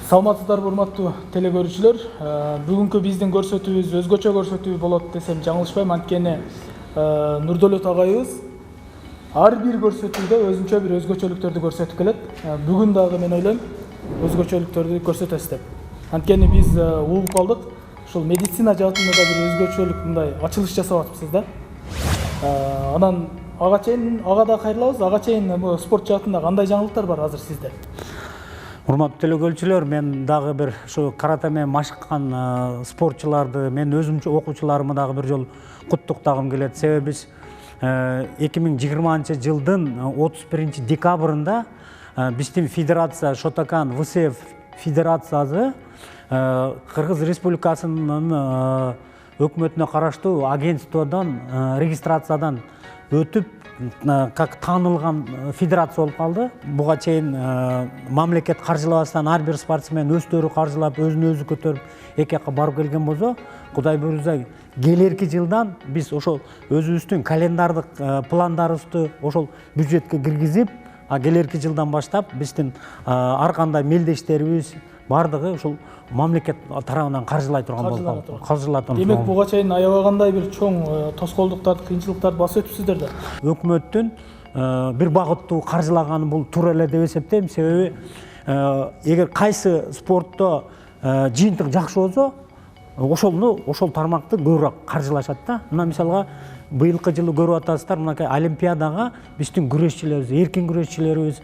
Саламатсыздарбы урматтуу теле көрүүчүлөр. Бүгүнкү биздин көрсөтүүбүз өзгөчө көрсөтүү болот десем жаңылышпайм. Анткени Нурдөлөт агайыбыз ар бир көрсөтүүдө өзүнчө бир өзгөчөлүктөрдү көрсөтүп келет. Бүгүн дагы мен ойлойм өзгөчөлүктөрдү көрсөтөбүз деп. Анткени биз угуп калдык. Ушул медицина жаатында да бир өзгөчөлүк мындай ачылыш жасап атыпсыз да. Анан ага да кайрылабыз. Ага чейин спорт жаатында кандай жаңылыктар бар азыр сизде? Урматтуу теле көрүүчүлөр, мен дагы бир ушу карате менен машыккан спортчуларды, мен өзүмчө окуучуларымы дагы бир жолу куттуктагым келет. Себеби биз 2020-жылдын 31 декабрында биздин федерация Шотокан ВСФ федерациясы Кыргыз Республикасынын өкмөтүнө караштуу агентстводон регистрациядан өтүп как таанылган федерация болуп калды. Буга чейин мамлекет каржылабастан ар бир спортсмен өздөрү каржылап, өзүн өзү көтөрүп эки жакка барып келген болсо, Кудай буйрса келерки жылдан биз ошол өзүбүздүн календардык пландарыбызды ошол бюджетке киргизип, келерки жылдан баштап биздин ар кандай мелдештерибиз бардыгы ушул мамлекет тарабынан каржылай турган болуп калды. Демек буга чейин аябагандай бир чоң тоскоолдуктарды, кыйынчылыктарды басып өтүпсүздөр да. Өкмөттүн бир багыттуу каржылаганы бул туура эле деп эсептейм. Себеби эгер кайсы спортто жыйынтык жакшы болсо, ошол тармакты көбүрөөк каржылашат да. Мына мисалга быйылкы жылы көрүп атасыздар, мынакей олимпиадага биздин күрөшчүлөрүбүз, эркин күрөшчүлөрүбүз,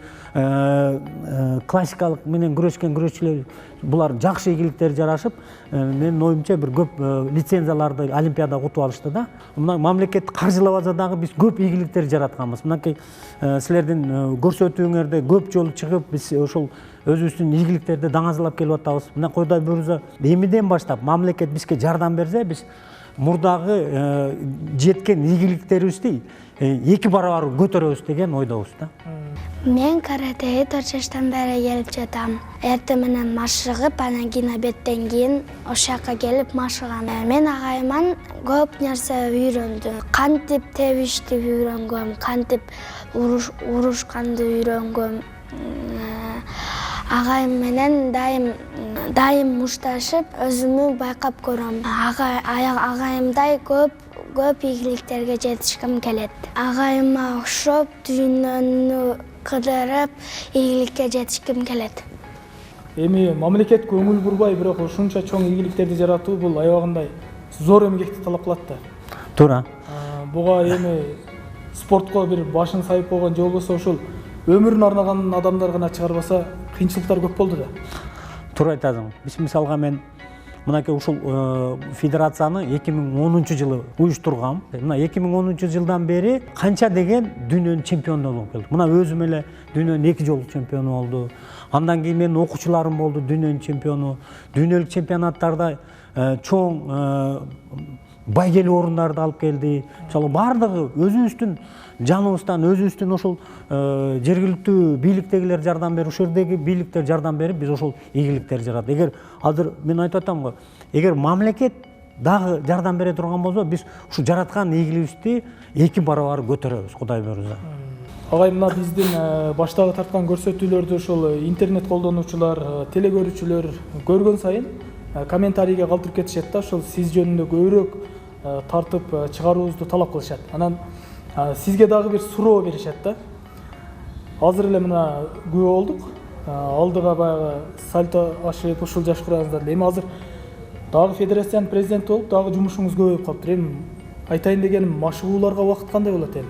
классикалык менен күрөшкен күрөшчүлөр, булар жакшы ийгиликтер жарашып, менин оюмча бир көп лицензияларды олимпиадага утуп алышты да. Мына мамлекет каржылабаса дагы биз көп ийгиликтер жаратканбыз. Мынакей силердин көрсөтүүңөрдө көп жолу чыгып, биз ошол өзүбүздүн ийгиликтерди даңазалап келип атабыз. Мына Кудай буйрса эмиден баштап мамлекет бизге жардам берсе, биз мурдагы жеткен ийгиликтерибизди 2 барабар көтөрөбүз деген ойдобуз да. Мен каратеге 4 жаштан бери келип жатам. Эртең менен машыгып, анан кийин обедтен кийин ошол жака келип машыгам. Мен агайыман көп нерсе үйрөндүм. Кантип тебишти үйрөнгөм, кантип урушканды үйрөнгөм. Агайым менен дайым мушташып, өзүмү байкап көрөм. Агайымдай көп ийгиликтерге жетишким келет. Агайыма окшоп, дүйнөнү кыдырып, ийгиликке жетишким келет. Эми мамлекет көңүл бурбай, бирок ушунча чоң ийгиликтерди жаратуу бул аябагандай зор эмгекти талап кылат да. Туура. Буга эми спортко бир башын сайып койгон же болбосо ушул өмүрүн арнаган адамдар гана чыгарбаса, кыйынчылыктар көп болду да. Туура айтасың. Биз мисалга мен мынакей ушул федерацияны 2010-жылы уюштургам. Мына 2010-жылдан бери канча деген дүйнөнүн чемпиону болуп келдик. Мына өзүм эле дүйнөнүн 2 жолу чемпиону болду. Андан кийин менин окуучуларым болду дүйнөнүн чемпиону. Дүйнөлүк чемпионаттарда чоң байгелүү орундарды алып келди. Мисалы бардыгы өзүбүздүн жаныбыздан, өзүбүздүн ошол жергиликтүү бийликтегилер жардам берип, ушул жердеги бийликтер жардам берип, биз ошол ийгиликтерди жараттык. Эгер азыр мен айтып атам го, эгер мамлекет дагы жардам бере турган болсо, биз ушу жараткан ийгилигибизди 2 барабар көтөрөбүз, Кудай буйрса. Агай, мына биздин баштагы тарткан көрсөтүүлөрдү ошол интернет колдонуучулар, теле көрүүчүлөр көргөн сайын комментарийге калтырып кетишет да, ошол сиз жөнүндө көбүрөөк тартып чыгарууңузду талап кылышат. Анан сизге дагы бир суроо беришет да. Азыр эле мына күбө болдук. Алдыга баягы сальто ашып ушул жаш курабыздар. Эми азыр дагы федерациянын президенти болуп, дагы жумушуңуз көбөйүп калыптыр. Эми айтайын дегеним, машыгууларга убакыт кандай болот эми?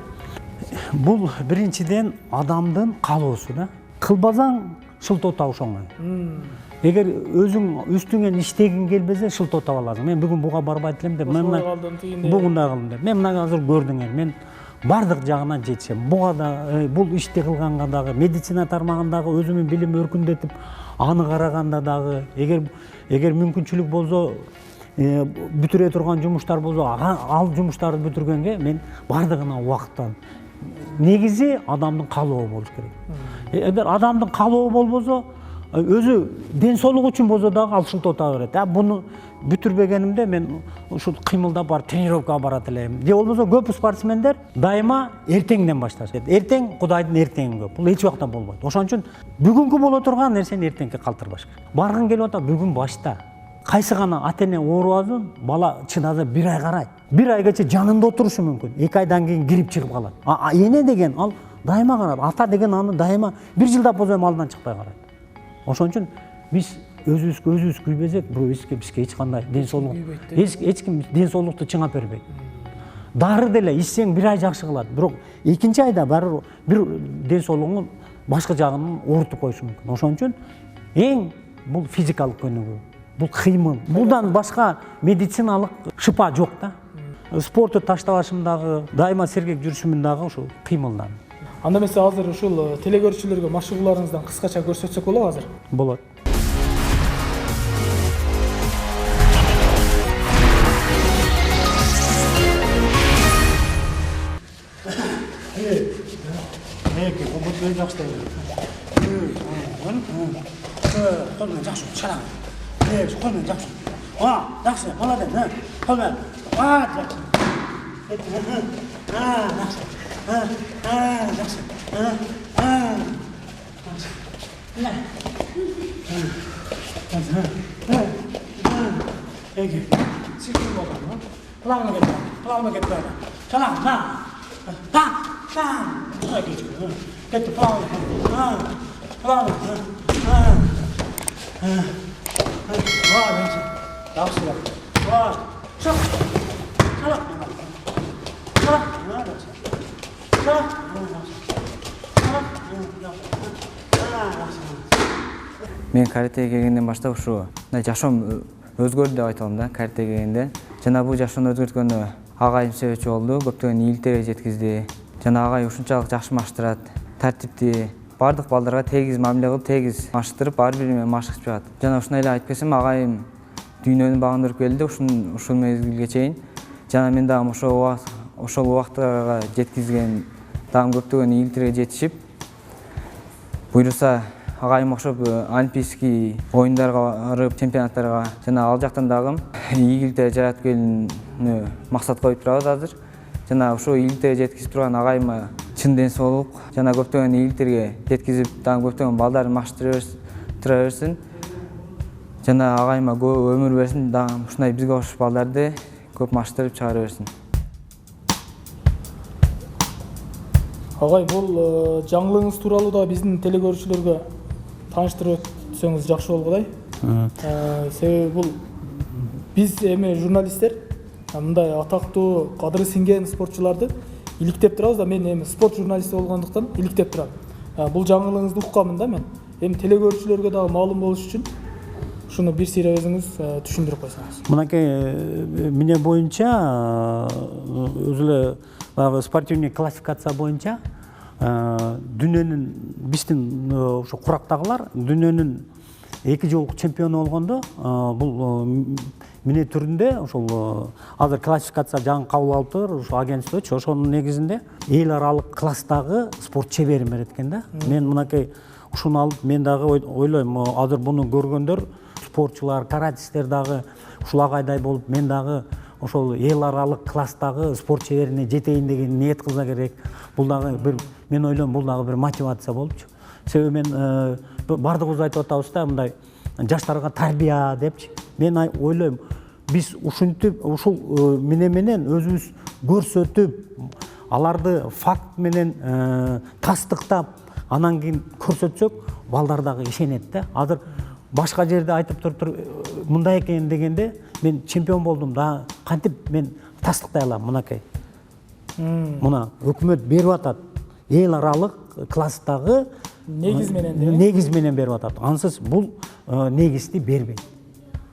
Бул биринчиден адамдын каалоосу да. Кылбасаң шылтоо табыш оңой. Эгер өзүң үстүңөн иштегиң келбесе, шылтоо таба аласың. Мен бүгүн буга барбайт элем деп, мен бугундай кылдым деп. Мен мына азыр көрдүңөр, мен бардык жагынан жетишем. Буга да, бул ишти кылганга дагы, медицина тармагындагы өзүмдүн билимди өркүндөтүп, аны караганда дагы, эгер мүмкүнчүлүк болсо, бүтүрө турган жумуштар болсо, ал жумуштарды бүтүргөнгө мен бардыгына убакыттан. Негизи адамдын каалоо болуш керек. эгер адамдын каалоо болбосо, өзү ден соолук үчүн болсо дагы ал ушинтип отура берет. Буну бүтүрбегенимде мен ушул кыймылдап барып тренировкага барат элем. Же болбосо көп спортсмендер дайыма эртеңден башташат. Эртең Кудайдын эртеңи көп. Бул эч убакта болбойт. Ошон үчүн бүгүнкү боло турган нерсени эртеңке калтырбаш керек. Баргың келип атат бүгүн башта. Кайсы гана ата-эне оорубасын, бала чыдаса 1 ай карайт. 1 айгача жанында отурушу мүмкүн. 2 айдан кийин кирип чыгып калат. Эне деген ал дайыма карайт. Ата деген аны дайыма 1 жылдап болсо алдынан чыкпай карайт. Ошон үчүн биз өзүбүз күйбөсөк, бизге эч кандай ден соолук, эч ким ден соолукту чыңап бербейт. Дары деле ичсең 1 ай жакшы кылат, бирок экинчи айда баары бир ден соолугуң башка жагын оорутуп коюшу мүмкүн. Ошон үчүн эң бул физикалык көнүгүү, бул кыймыл. Булдан башка медициналык шыпа жок да. Спорту таштабашым дагы, дайыма сергек жүрүшүмүн дагы ушул кыймылдан. Анда эмесе азыр ушул телегөрүүчүлөргө машыгууларыңыздан кыскача көрсөтсөк болобу азыр? Болот. Kolmen жақсы шарам. Kolmen жақсы. Жақсы, молодец. Kolmen. Жақсы. Жақсы. Ege. Siktir bakalım. Kulağıma git böyle. Çalan, ha. Hadi geçiyor. Get kulağıma. Kulağıma. Yaxşı. Çal. Мен каратеге келгенден баштап ушу жашоом өзгөрдү деп айта алам да. Каратеге келгенде жана бул жашоону өзгөрткөнү агайым себепчи болду, көптөгөн ийгиликтерге жеткизди. Жана агай ушунчалык жакшы маштырат, тартиптүү, бардык балдарга тегиз мамиле кылып, тегиз маштырып, ар бири менен машыгып чыгат. Жана ушундай эле айтып кетсем, агайым дүйнөнү багындырып келди ушул мезгилге чейин. Жана мен дагы ошол убактарга жеткизген дагы көптөгөн ийгиликтерге жетишип, буйруса агайым окшоп олимпийский оюндарга барып, чемпионаттарга жана ал жактан дагы ийгиликтер жаратып келүүнү максат коюп турабыз азыр. Жана ушул ийгиликтерге жеткизип турган агайыма чын ден соолук жана көптөгөн ийгиликтерге жеткизип, дагы көптөгөн балдарын маштыра берсин. Жана агайыма көп өмүр берсин, дагы ушундай бизге окшош балдарды көп маштырып чыгара берсин. Агай, бул жаңылыгыңыз тууралуу да биздин телегөрүүчүлөргө тааныштырып өтсөңүз жакшы болгудай. Себеби бул биз эми журналисттер мындай атактуу, кадыры сиңген спортчуларды иликтеп турабыз да. Мен эми спорт журналисти болгондуктан иликтеп турам. Бул жаңылыгыңызды укканмын да мен. Эми телегөрүүчүлөргө дагы маалым болуш үчүн ушуну бир сыйра өзүңүз түшүндүрүп койсоңуз. Мынакей мене боюнча өзү эле баягы спортивный классификация боюнча дүйнөнүн биздин ошо курактагылар дүйнөнүн 2 жолку чемпиону болгондо бул міне түрүндө ошол азыр классификация жаңы кабыл алыптыр, ошо агентствочу, ошонун негизинде эл аралык класстагы спорт чеберин берет экен да. Мен мынакей ушуну алып, мен дагы ойлойм, азыр буну көргөндөр спортчулар, каратисттер дагы ушул агайдай болуп, мен дагы ошол эл аралык класстагы спорт чеберине жетейин деген ниет кылса керек. Бул дагы бир, мен ойлойм, бул дагы бир мотивация болупчу. Себеби мен бардыгыбыз айтып атабыз да, мындай жаштарга тарбия депчи. Мен ойлойм, биз ушинтип, ушул менен өзүбүз көрсөтүп, аларды факт менен тастыктап, анан кийин көрсөтсөк, балдар дагы ишенет да. Азыр башка жерде айтып туруп мындай экен дегенде, мен чемпион болдум да, кантип мен тастыктай алам мынакей. Мына өкмөт берип атат, эл аралык класстагы негиз менен берип атат. Ансыз бул негизди бербейт.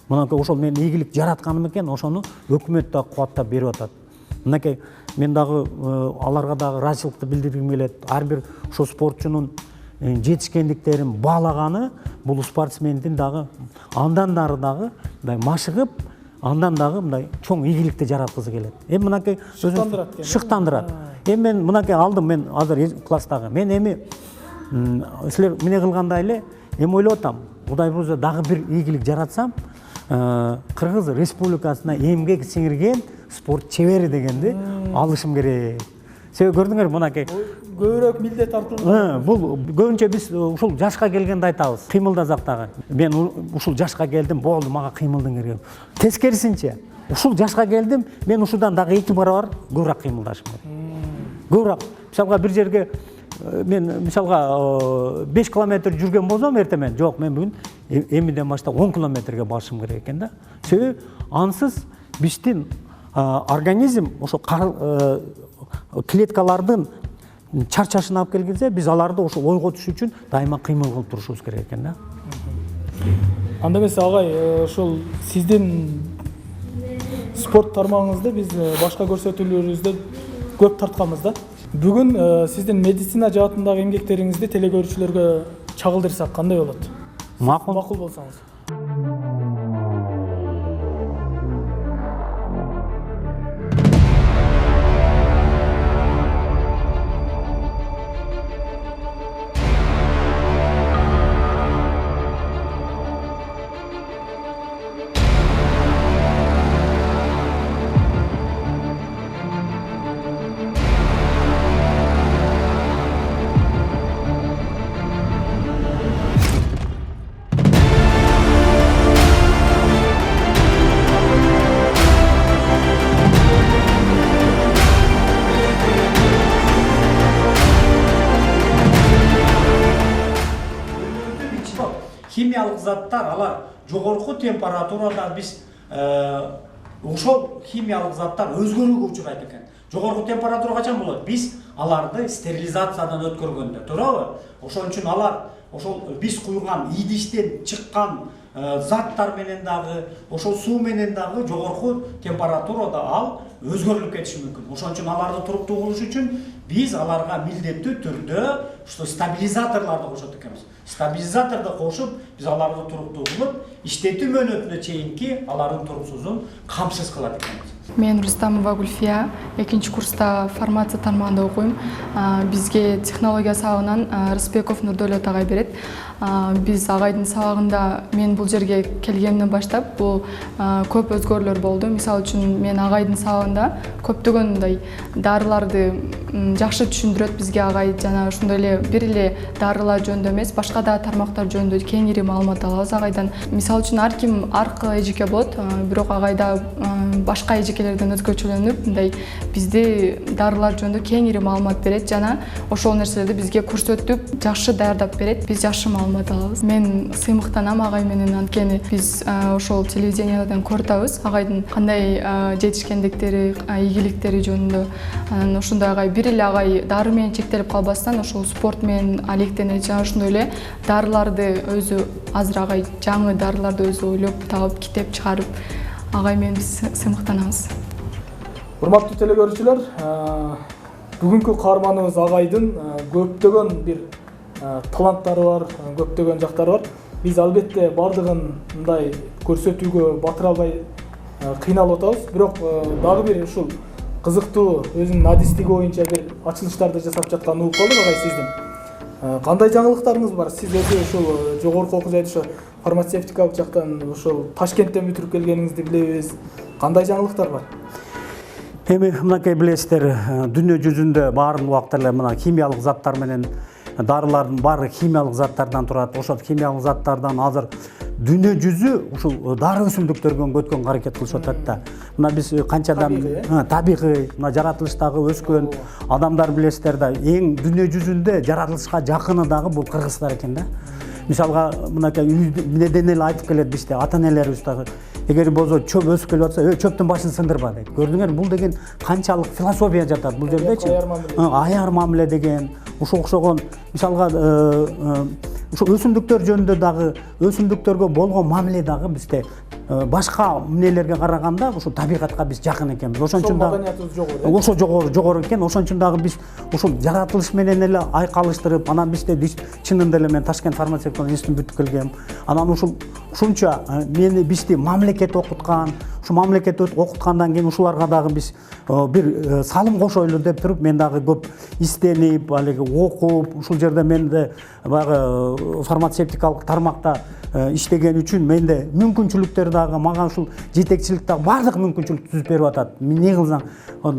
Мынакей ошол мен ийгилик жаратканым экен, ошону өкмөт да кубаттап берип атат. Мынакей мен дагы аларга дагы ыраазычылыкты билдиргим келет. Ар бир ошо спортчунун жетишкендиктерин баалаганы бул спортсмендин дагы андан дары дагы мындай машыгып, андан дагы мындай чоң ийгиликти жараткысы келет. Эми мынакей шыктандырат. Эми мен мынакей алдым, мен азыр класстагы. Мен эми силер эмне кылгандай эле эми ойлоп атам, Кудай буюрса дагы бир ийгилик жаратсам, Кыргыз Республикасына эмгек сиңирген спорт чебери дегенди алышым керек. Себеби көрдүңөр мынакей көбүрөөк милдет артылды. бул көбүнчө биз ушул жашка келгенде айтабыз, кыймылдасак дагы. Мен ушул жашка келдим, болду, мага кыймылдың керек. Тескерисинче, ушул жашка келдим, мен ушудан дагы 2 барабар көбүрөөк кыймылдашым керек. Көбүрөөк. Мисалга бир жерге мен мисалга 5 километр жүргөн болсом эртемен, жок, мен бүгүн эмиден баштап 10 километрге барышым керек экен да. Себеби ансыз биздин организм ошо клеткалардын чарчашына алып келгенде биз аларды ошо ойго түшүү үчүн дайыма кыймыл кылып турушубуз керек экен да. Анда эмес агай, ошол сиздин спорт тармагыңызды биз башка көрсөтүүлөрүбүздө көп тартканбыз да. Бүгүн сиздин медицина жаатындагы эмгектериңизди телекөрүүчүлөргө чагылдырсак кандай болот? Макул. Макул болсоңуз. Химиялык заттар, алар жогорку температурада биз ошол химиялык заттар өзгөрүүгө учурайт экен. Жогорку температура качан болот? Биз аларды стерилизациядан өткөргөндө, туурабы? Ошон үчүн алар ошол биз куйган идиштен чыккан заттар менен дагы, ошол суу менен дагы жогорку температурада ал өзгөрүлүп кетиши мүмкүн. Ошон үчүн аларды туруктуу кылыш үчүн биз аларга милдеттүү түрдө ушул стабилизаторлорду кошот экенбиз. Стабилизаторду кошуп, биз аларды туруктуу кылып, иштетүү мөөнөтүнө чейинки алардын туруксузун камсыз кылат экенбиз. Мен Рустамова Гульфия, 2-курста фармация тармагында окуйм. Бизге технология сабагынан Рыспеков Нурдөлөт агай берет. Биз агайдын сабагында мен бул жерге келгенден баштап бул көп өзгөрүүлөр болду. Мисалы үчүн мен агайдын сабагында көптөгөн мындай дарыларды жакшы түшүндүрөт бизге агай, жана ошондой эле бир эле дарылар жөнүндө эмес, башка да тармактар жөнүндө кеңири маалымат алабыз агайдан. Мисалы үчүн ар ким ар кыл эжеке болот, бирок агайда башка эжекелерден өзгөчөлөнүп, мындай бизди дарылар жөнүндө кеңири маалымат берет жана ошол нерселерди бизге көрсөтүп, жакшы даярдап берет. Биз жакшы маалымат алабыз. Мен сыймыктанам агай менен, анткени биз ошол телевиденияден көрүп агайдын кандай жетишкендиктери, ийгиликтери жөнүндө. Анан ошондой агай бир эле агай дары менен чектелип калбастан ошол спорт менен алектенет, жана ошондой эле дарыларды өзү азыр агай жаңы дарыларды өзү ойлоп табып, китеп чыгарып, агай менен биз сыймыктанабыз. Урматтуу телекөрүүчүлөр, бүгүнкү каарманыбыз агайдын көптөгөн бир таланттары бар, көптөгөн жактары бар. Биз албетте бардыгын мындай көрсөтүүгө батыра албай кыйналып атабыз. Бирок дагы бир ушул кызыктуу өзүнүн адистиги боюнча бир ачылыштарды жасап жатканын угуп калдык агай сиздин. Кандай жаңылыктарыңыз бар? Сиз өзү ушул жогорку окуу жайда ошо фармацевтикалык жактан ошол Ташкенттен бүтүрүп келгениңизди билебиз. Кандай жаңылыктар бар? Эми мынакей билесиздер, дүйнө жүзүндө баардык убакта эле мына химиялык заттар менен дарылардын баары химиялык заттардан турат. Ошол химиялык заттардан азыр дүйнө жүзү ушул дары өсүмдүктөргө өткөнгө аракет кылышып атат да. Мына биз канчадан табигый, мына жаратылыштагы өскөн адамдар билесиздер да, эң дүйнө жүзүндө жаратылышка жакыны дагы бул кыргыздар экен да. Мисалга мынакей үйдөн эле айтып келет бизде ата-энелерибиз дагы. Эгер болсо чөп өсүп келип атса, чөптүн башын сындырба дейт. Көрдүңөр, бул деген канчалык философия жатат бул жердечи. Аяр мамиле деген, ушул окшогон мисалга ушул өсүмдүктөр жөнүндө дагы, өсүмдүктөргө болгон мамиле дагы бизде башка эмнелерге караганда ушул табигатка биз жакын экенбиз. Ошон үчүн дагы ошо жогору экен. Ошон үчүн дагы биз ушул жаратылыш менен эле айкалыштырып, анан бизде чынында эле мен Ташкент фармацевтикалык институтун бүтүп келгем. Анан ушунча мени бизди мамлекет окуткан, ушу мамлекет окуткандан кийин ушуларга дагы биз бир салым кошойлу деп туруп мен дагы көп изденип алиги окуп ушул жерде мен да баягы фармацевтикалык тармакта иштеген үчүн менде мүмкүнчүлүктөр дагы мага ушул жетекчилик дагы баардык мүмкүнчүлүктү түзүп берип атат. Не кылсаң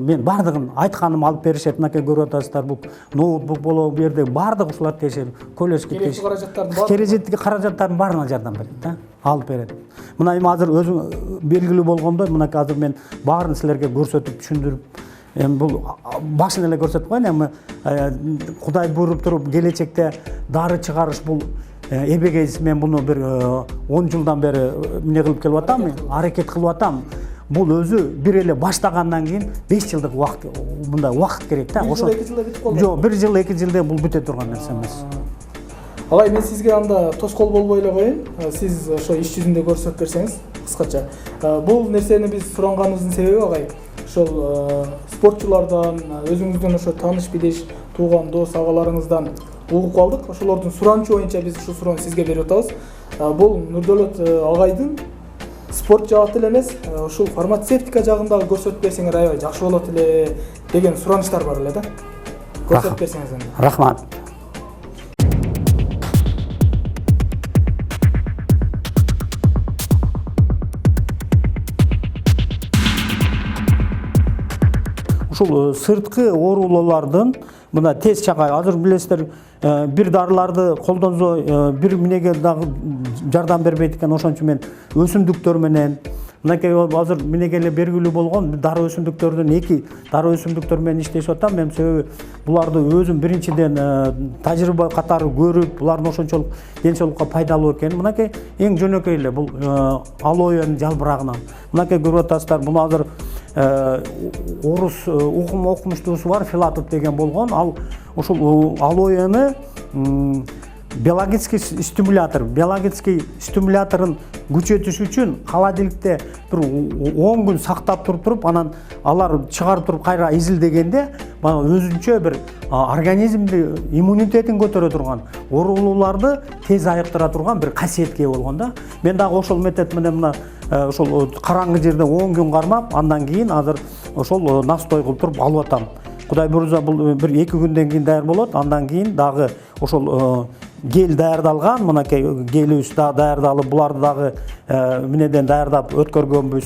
мен баардыгын айтканым алып беришет. Мынакей көрүп атасыздар, бул ноутбук болобу бу жерде баардык ушулар тиешет. Колледжге керектүү каражаттардын баарына жардам берет да, алып берет. Мына эми азыр өзүң белгилүү болгондой, мынакей азыр мен баарын силерге көрсөтүп түшүндүрүп, эми бул башын эле көрсөтүп коеюн. Эми Кудай буйруп туруп келечекте дары чыгарыш бул эбегейсиз мен буну бир 10 жылдан бери эмне кылып келип атам, аракет кылып атам. Бул өзү бир эле баштагандан кийин 5 жылдык убакыт, мындай убакыт керек да. Ошо 2 жылда бүтүп калды. Жок, 1 жыл 2 жылда бул бүтө турган нерсе эмес. Агай, мен сизге анда тоскоол болбой эле коеюн. Сиз ошо иш жүзүндө көрсөтүп берсеңиз кыскача. Бул нерсени биз суранганыбыздын себеби агай, ошол спортчулардан, өзүңүздүн ошо тааныш билиш, тууган дос агаларыңыздан угуп калдык. Ошолордун суранычы боюнча биз ушул суроону сизге берип атабыз. Бул Нурдөлөт агайдын спорт жааты эле эмес, ушул фармацевтика жагындагы көрсөтүп берсеңер аябай жакшы болот эле деген суранычтар бар эле да. Көрсөтүп берсеңиз андан. Рахмат. Ушул сырткы оорулуулардын мына тез чагай, азыр билесиздер, бир дарыларды колдонсо бир эмнеге дагы жардам бербейт экен. Ошон үчүн мен өсүмдүктөр менен мынакей азыр эмнеге эле белгилүү болгон дары өсүмдүктөрдөн 2 дары өсүмдүктөр менен иштешип атам. Мен себеби буларды өзүм биринчиден тажрыйба катары көрүп, булардын ошончолук ден соолукка пайдалуу экенин. Мынакей эң жөнөкөй эле бул алоэнин жалбырагынан. Мынакей көрүп атасыздар, буну азыр орус окумуштуусу бар, Филатов деген болгон. Ал ушул алоэни биологический стимулятор, биологический стимуляторун күчөтүш үчүн холодильникте бир 10 күн сактап туруп, анан алар чыгарып туруп кайра изилдегенде өзүнчө бир организмди иммунитетин көтөрө турган, оорулууларды тез айыктыра турган бир касиетке болгон да. Мен дагы ошол метод менен мына ошол караңгы жерде 10 күн кармап, андан кийин азыр ошол настой кылып туруп алып атам. Кудай буйрса бул бир 2 күндөн кийин даяр болот. Андан кийин дагы ошол гель даярдалган, мынакей гелибиз дагы даярдалып, буларды дагы эмнеден даярдап өткөргөнбүз.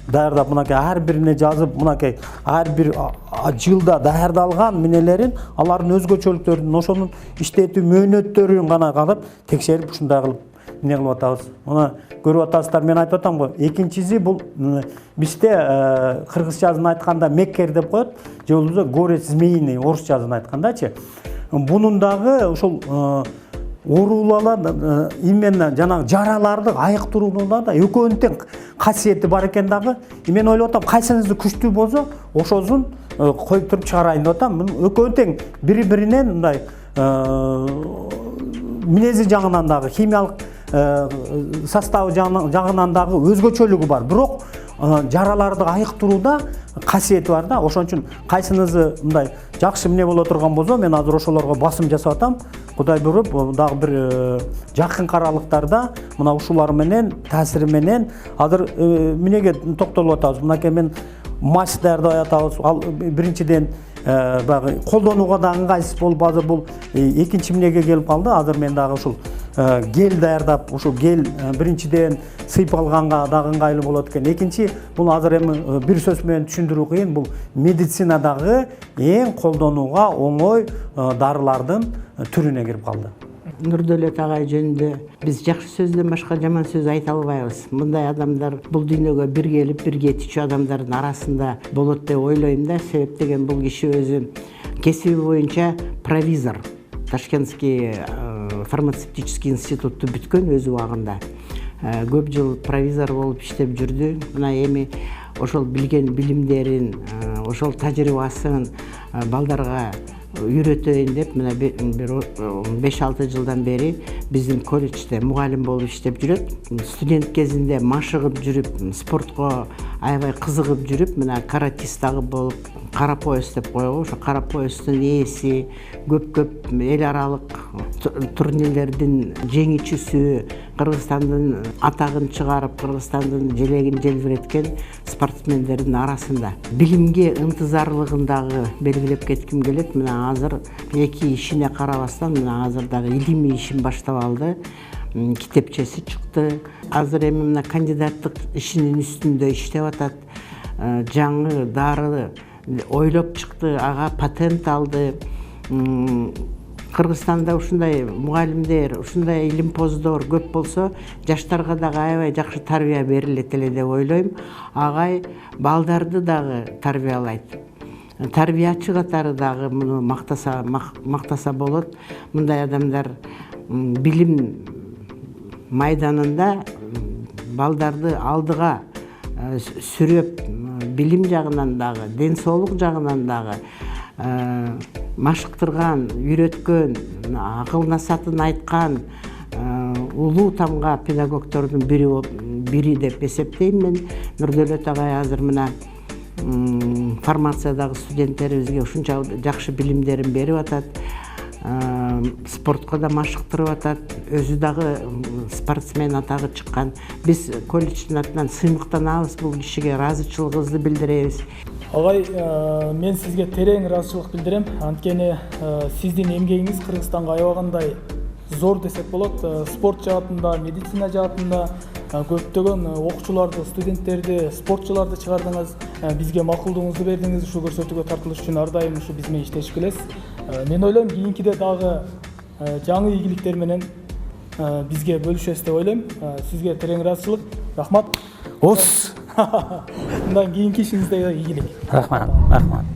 Даярдап мынакей ар бирине жазып, мынакей ар бир жылда даярдалган менелерин, алардын өзгөчөлүктөрүн, ошонун иштетүү мөөнөттөрүн гана карап, текшерип ушундай кылып эмне кылып атабыз. Мына көрүп атасыздар, мен айтып атам го. Экинчиси бул бизде кыргызчасын айтканда меккер деп коет, же болбосо горец змеиный орусчасын айткандачы. Бунун дагы ошол оорулуулар именно жанагы жараларды айыктырууда да экөөнүн тең касиети бар экен дагы. Мен ойлоп атам, кайсыңызды күчтүү болсо, ошосун коюп туруп чыгарайын деп атам. Экөөнүн тең бири-биринен мындай минези жагынан дагы, химиялык составы жагынан дагы өзгөчөлүгү бар. Бирок жараларды айыктырууда касиети бар да. Ошон үчүн кайсыңызы мындай жакшы эмне боло турган болсо, мен азыр ошолорго басым жасап атам. Кудай буйруп дагы бир жакын аралыктарда мына ушулар менен, таасири менен азыр эмнеге токтолуп атабыз. Мынакей мен мазь даярдап атабыз. Ал биринчиден баягы колдонууга да ыңгайсыз болуп, азыр бул экинчи эмнеге келип калды. Азыр мен дагы ушул гель даярдап, ушул гель биринчиден сыйпалганга дагы ыңгайлуу болот экен. Экинчи, бул азыр эми бир сөз менен түшүндүрүү кыйын, бул медицинадагы эң колдонууга оңой дарылардын түрүнө кирип калды. Нурдөлөт агай жөнүндө биз жакшы сөздөн башка жаман сөз айта албайбыз. Мындай адамдар бул дүйнөгө бир келип, бир кетүүчү адамдардын арасында болот деп ойлойм да. Себеп деген бул киши өзү кесиби боюнча провизор. Ташкентский фармацевтический институтту бүткөн өз убагында. Көп жыл провизор болуп иштеп жүрдү. Мына эми ошол билген билимдерин, ошол тажрыйбасын балдарга үйрөтөйүн деп мына бир 5-6 жылдан бери биздин колледжде мугалим болуп иштеп жүрөт. Студент кезинде машыгып жүрүп спортко аябай кызыгып жүрүп, мына каратист дагы болуп, кара пояс деп коебу, ошо кара поястын ээси, көп эл аралык турнирлердин жеңүүчүсү, Кыргызстандын атагын чыгарып, Кыргызстандын желегин желбиреткен спортсмендердин арасында. Билимге ынтызарлыгын дагы белгилеп кетким келет. Мына азыр эки ишине карабастан, мына азыр дагы илимий ишин баштап алды. Китепчеси чыкты. Азыр эми мына кандидаттык ишинин үстүндө иштеп атат. Жаңы дары ойлоп чыкты, ага патент алды. Кыргызстанда ушундай мугалимдер, ушундай илимпоздор көп болсо, жаштарга дагы аябай жакшы тарбия берилет эле деп ойлойм. Агай балдарды дагы тарбиялайт. Тарбиячы катары дагы муну мактаса болот. Мындай адамдар билим майданында балдарды алдыга сүрөп, билим жагынан дагы, ден соолук жагынан дагы машыктырган, үйрөткөн, акыл насатын айткан улуу тамга педагогдордун бири деп эсептейм мен. Нурдөлөт агай азыр мына фармациядагы студенттерибизге ушунча жакшы билимдерин берип атат. Спортко да машыктырып атат. Өзү дагы спортсмен атагы чыккан. Биз колледждин атынан сыймыктанабыз, бул кишиге ыраазычылыгыбызды билдиребиз. Агай, мен сизге терең ыраазычылык билдирем. Анткени сиздин эмгегиңиз Кыргызстанга аябагандай зор десек болот. Спорт жаатында, медицина жаатында көптөгөн окуучуларды, студенттерди, спортчуларды чыгардыңыз. Бизге макулдугуңузду бердиңиз. Ушу көрсөтүүгө тартылыш үчүн ар дайым ушу биз менен иштешип келесиз. Мен ойлойм, кийинкиде дагы жаңы ийгиликтер менен бизге бөлүшөсүз деп ойлойм. Сизге терең ыраазычылык. Рахмат. Ос. Мындан кийинки ишиңизде ийгилик. Рахмат.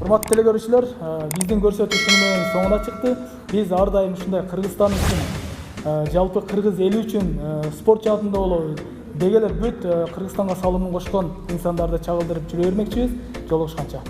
Урматтуу телегөрүүчүлөр, биздин көрсөтүүбүз менен соңуна чыкты. Биз ар дайым ушундай Кыргызстан үчүн, жалпы кыргыз эли үчүн спорт жаатында болобу, деги эле бүт Кыргызстанга салымын кошкон инсандарды чагылдырып жүрө бермекчибиз. Жолугушканча.